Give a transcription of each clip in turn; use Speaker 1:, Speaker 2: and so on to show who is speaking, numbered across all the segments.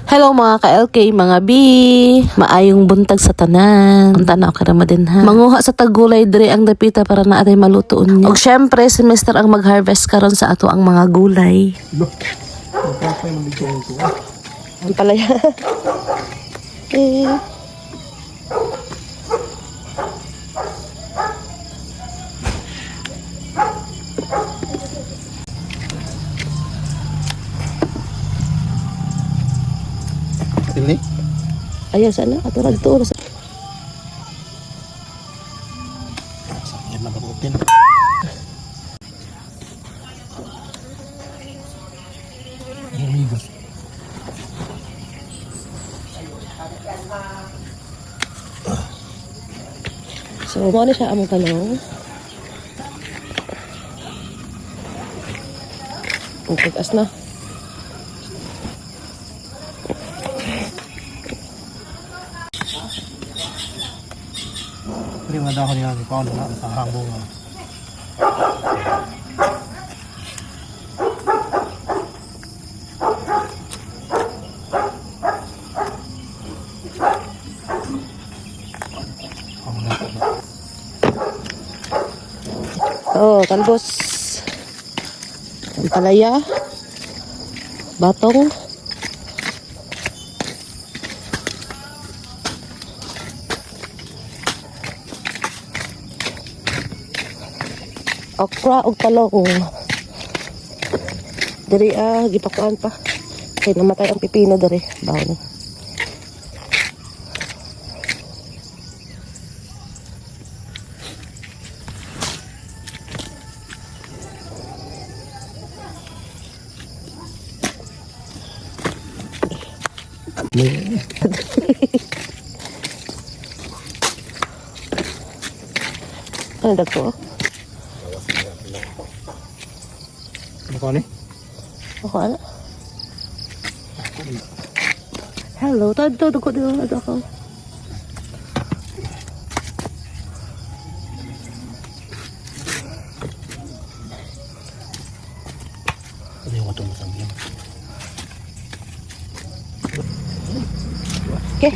Speaker 1: Hello mga ka-LK, mga B. Maayong buntag sa tanan. Ang tanaw ka naman din ha. Manguha sa tagulay dire ang dapita para na atay malutoon niya. Og syempre, si Mr. ang mag-harvest karon sa ato ang mga gulay.
Speaker 2: Look, magpapay maligyan ko.
Speaker 1: Ang palaya.
Speaker 2: Ini?
Speaker 1: Ayaw sana, ato ragto.
Speaker 2: Sakyan na barutin. Amigos.
Speaker 1: So, mo na siya among talong. Pagkas na.
Speaker 2: Pero yung dahon niya, paano na sa hambong.
Speaker 1: Oh, talbos. Ang palaya. Batong. Okra ug talong. Diri gipakuan pa. Kay namatay ang pipino diri, bawon. Ano dagko?
Speaker 2: Ano ni?
Speaker 1: Ako ana. Hello, tadto ko dito ako.
Speaker 2: Ano yung watong masangyan?
Speaker 1: Okay.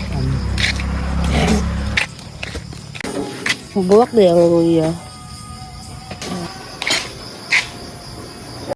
Speaker 1: Buwak na yung luya.